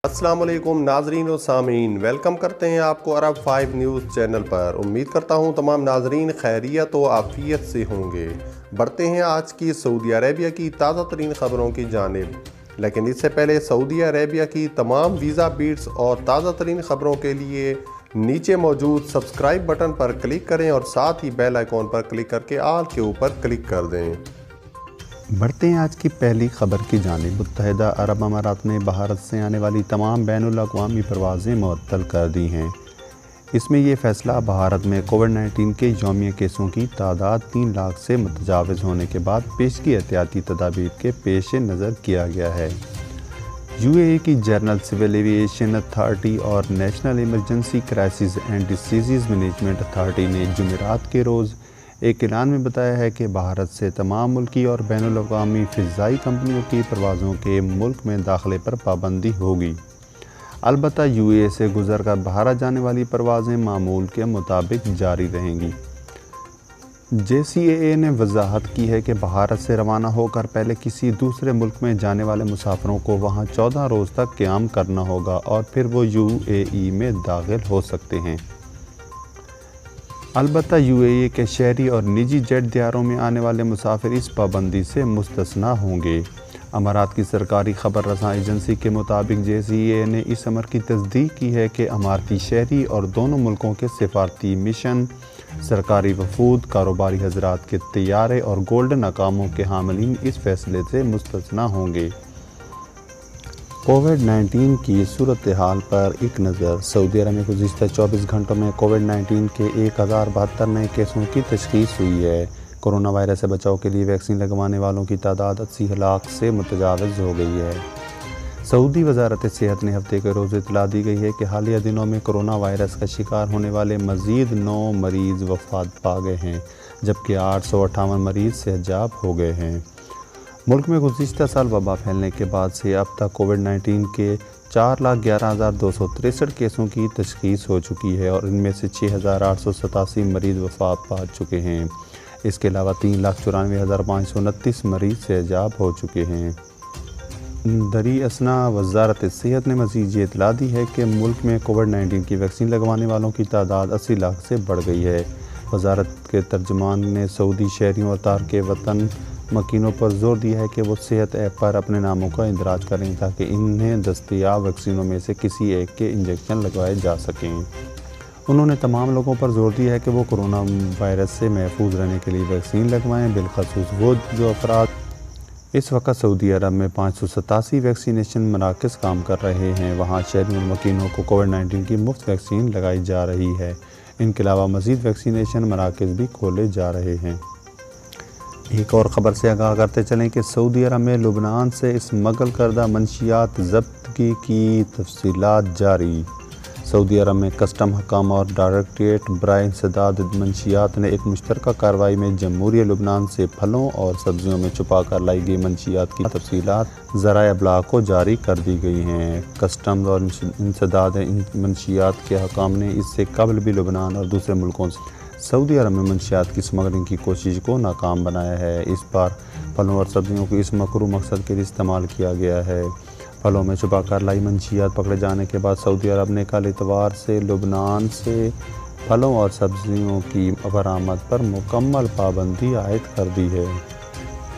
अस्सलाम वालेकुम नाजरीन और सामीन, वेलकम करते हैं आपको अरब 5 न्यूज़ चैनल पर। उम्मीद करता हूं तमाम नाजरीन खैरियत व आफियत से होंगे। बढ़ते हैं आज की सऊदी अरेबिया की ताज़ा तरीन ख़बरों की जानिब, लेकिन इससे पहले सऊदी अरेबिया की तमाम वीज़ा बीट्स और ताज़ा तरीन ख़बरों के लिए नीचे मौजूद सब्सक्राइब बटन पर क्लिक करें और साथ ही बेल आइकॉन पर क्लिक करके आल के ऊपर क्लिक कर दें। बढ़ते हैं आज की पहली खबर की जानिब। मुत्तहिदा अरब अमारात ने भारत से आने वाली तमाम बैनुल अक़वामी परवाज़ें मुअत्तल कर दी हैं। इसमें यह फ़ैसला भारत में कोविड-19 के यौमिया केसों की तादाद 3 लाख से मुतजाविज़ होने के बाद पेश की एहतियाती तदाबीर के पेश नज़र किया गया है। UAE की जनरल सिविल एविएशन अथॉरिटी और national emergency crisis and disease management authority ने जुमेरात के रोज़ एक ऐलान में बताया है कि भारत से तमाम मुल्की और बैनुल अक़वामी फ़िज़ाई कंपनियों की परवाज़ों के मुल्क में दाखिले पर पाबंदी होगी। अलबत्ता UAE से गुज़र कर भारत जाने वाली परवाज़ें मामूल के मुताबिक जारी रहेंगी। JCAA ने वजाहत की है कि भारत से रवाना होकर पहले किसी दूसरे मुल्क में जाने वाले मुसाफिरों को वहाँ 14 रोज़ तक क़याम करना होगा और फिर वो UAE में दाखिल हो सकते हैं। अलबत्ता UAE के शहरी और निजी जेट दियारों में आने वाले मुसाफिर इस पाबंदी से मुस्तस्ना होंगे। अमारात की सरकारी खबर रसां एजेंसी के मुताबिक JCAA ने इस अमर की तस्दीक की है कि अमारती शहरी और दोनों मुल्कों के सिफारती मिशन, सरकारी वफूद, कारोबारी हजरात के तैयारे और गोल्डन अकामों के हामिलीन इस फैसले से मुस्तस्ना होंगे। कोविड-19 की सूरत हाल पर एक नज़र। सऊदी अरब में गुज़िश्ता 24 घंटों में कोविड-19 के 1072 नए केसों की तशख़ीस हुई है। कोरोना वायरस से बचाव के लिए वैक्सीन लगवाने वालों की तादाद 80 लाख से मुतजाविज़ हो गई है। सऊदी वज़ारत सेहत ने हफ्ते के रोज़ इतला दी गई है कि हालिया दिनों में कोरोना वायरस का शिकार होने वाले मज़ीद 9 मरीज़ वफ़ात पा गए हैं, जबकि 858 मरीज़ सेहतयाब हो गए हैं। मुल्क में गुज़िश्ता साल वबा फैलने के बाद से अब तक कोविड-19 के 4,11,263 केसों की तशख़ीस हो चुकी है और इनमें से 6,887 मरीज़ वफ़ात पा चुके हैं। इसके अलावा 3,94,529 मरीज़ सेहतयाब हो चुके हैं। दरी असना वज़ारत सेहत ने मज़ीद ये इतला दी है कि मुल्क में कोविड-19 की वैक्सीन लगवाने वालों की तादाद 80 लाख से बढ़ गई है। वज़ारत के तर्जमान ने सऊदी शहरियों और तारके वतन मकीनों पर जोर दिया है कि वो सेहत ऐप पर अपने नामों का इंदराज करें ताकि इन्हें दस्तयाब वैक्सीनों में से किसी एक के इंजेक्शन लगवाए जा सकें। उन्होंने तमाम लोगों पर जोर दिया है कि वो कोरोना वायरस से महफूज रहने के लिए वैक्सीन लगवाएं, बिलखसूस वो जो अफराद इस वक्त सऊदी अरब में 587 वैक्सीनेशन मराकज़ काम कर रहे हैं, वहाँ शहरियों और मकीनों को कोविड-19 की मुफ्त वैक्सीन लगाई जा रही है। इनके अलावा मज़ीद वैक्सीनेशन मराकज़ भी खोले जा रहे हैं। एक और ख़बर से आगाह करते चलें कि सऊदी अरब में लुबनान से स्मगल करदा मंशियात ज़ब्तगी की तफसीलात जारी। सऊदी अरब में कस्टम हकाम और डायरेक्टरेट बराए इंसदाद मंशियात ने एक मुश्तरका कार्रवाई में जमहूरिया लुबनान से फलों और सब्जियों में छुपा कर लाई गई मंशियात की तफसीलात ज़राए अबलाग को जारी कर दी गई हैं। कस्टम और इंसदाद मंशियात के हकाम ने इससे कबल भी लुबनान और दूसरे मुल्कों से सऊदी अरब में मंशियात की स्मगलिंग की कोशिश को नाकाम बनाया है। इस बार फलों और सब्जियों को इस मकरूह मकसद के लिए इस्तेमाल किया गया है। फलों में छुपा कर लाई मंशियात पकड़े जाने के बाद सऊदी अरब ने कल इतवार से लुबनान से फलों और सब्जियों की बरामद पर मुकम्मल पाबंदी आयद कर दी है।